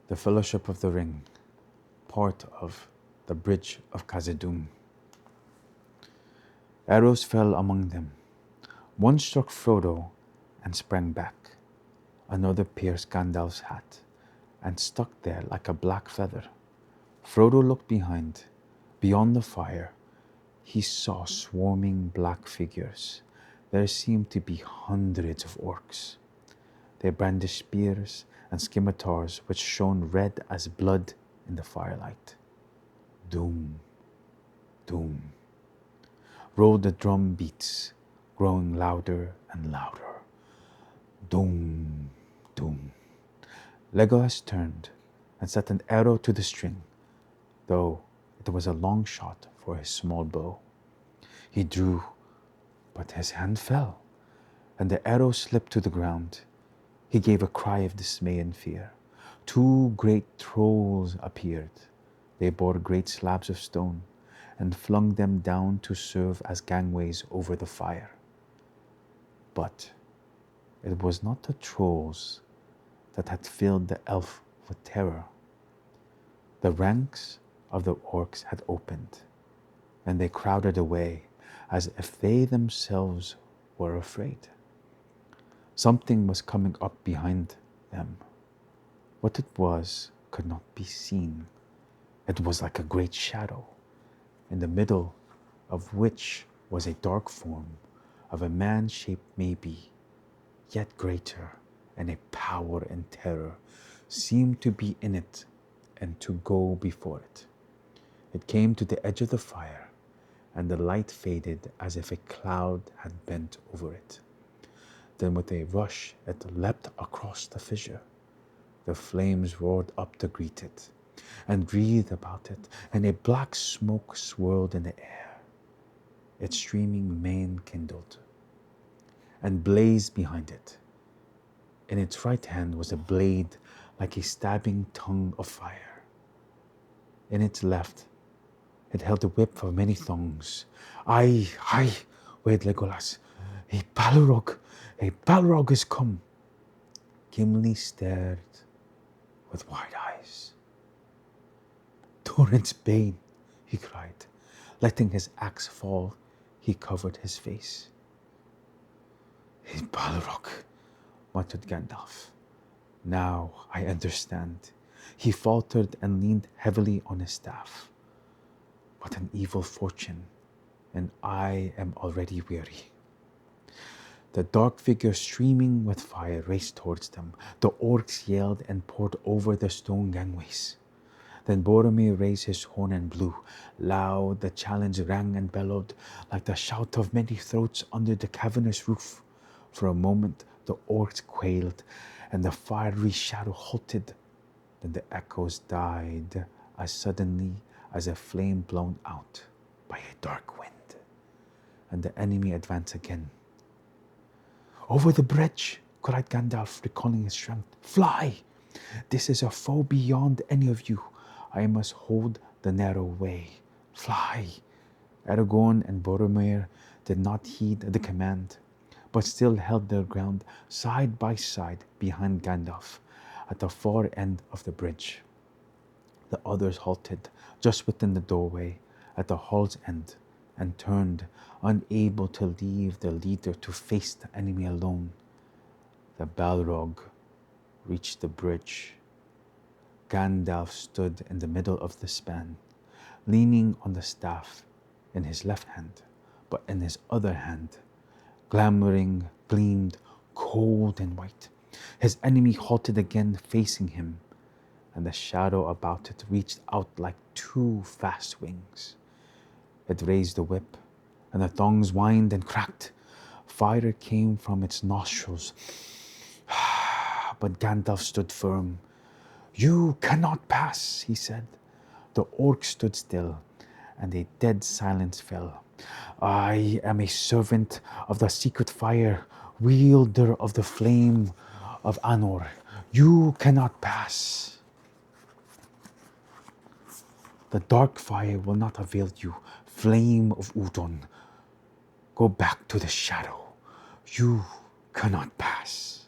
The Fellowship of the Ring, part of the Bridge of Khaza Dum. Arrows fell among them. One struck Frodo and sprang back. Another pierced Gandalf's hat and stuck there like a black feather. Frodo looked behind. Beyond the fire, he saw swarming black figures. There seemed to be hundreds of orcs. They brandished spears and scimitars which shone red as blood in the firelight. Doom, doom, rolled the drum beats, growing louder and louder. Doom, doom. Legolas turned and set an arrow to the string, though it was a long shot for his small bow. He drew, but his hand fell, and the arrow slipped to the ground. He gave a cry of dismay and fear. Two great trolls appeared. They bore great slabs of stone and flung them down to serve as gangways over the fire. But it was not the trolls that had filled the elf with terror. The ranks of the orcs had opened, and they crowded away as if they themselves were afraid. Something was coming up behind them. What it was could not be seen. It was like a great shadow, in the middle of which was a dark form of a man shaped maybe, yet greater, and a power and terror seemed to be in it and to go before it. It came to the edge of the fire, and the light faded as if a cloud had bent over it. Then with a rush it leapt across the fissure. The flames roared up to greet it, and breathed about it, and a black smoke swirled in the air. Its streaming mane kindled, and blazed behind it. In its right hand was a blade like a stabbing tongue of fire. In its left, it held a whip of many thongs. Aye, aye, wailed Legolas. A Balrog is come. Gimli stared with wide eyes. Torrent's bane, he cried. Letting his axe fall, he covered his face. A Balrog, muttered Gandalf. Now I understand. He faltered and leaned heavily on his staff. What an evil fortune, and I am already weary. The dark figure streaming with fire raced towards them. The orcs yelled and poured over the stone gangways. Then Boromir raised his horn and blew. Loud the challenge rang and bellowed like the shout of many throats under the cavernous roof. For a moment the orcs quailed and the fiery shadow halted. Then the echoes died as suddenly as a flame blown out by a dark wind. And the enemy advanced again. Over the bridge, cried Gandalf, recalling his strength. Fly! This is a foe beyond any of you. I must hold the narrow way. Fly! Aragorn and Boromir did not heed the command, but still held their ground side by side behind Gandalf at the far end of the bridge. The others halted just within the doorway at the hall's end and turned, unable to leave their leader to face the enemy alone. The Balrog reached the bridge. Gandalf stood in the middle of the span, leaning on the staff in his left hand, but in his other hand, glamoring, gleamed, cold and white. His enemy halted again, facing him, and the shadow about it reached out like two vast wings. It raised the whip, and the thongs whined and cracked. Fire came from its nostrils, but Gandalf stood firm. You cannot pass, he said. The orcs stood still, and a dead silence fell. I am a servant of the secret fire, wielder of the flame of Anor. You cannot pass. The dark fire will not avail you, flame of Udon. Go back to the shadow. You cannot pass.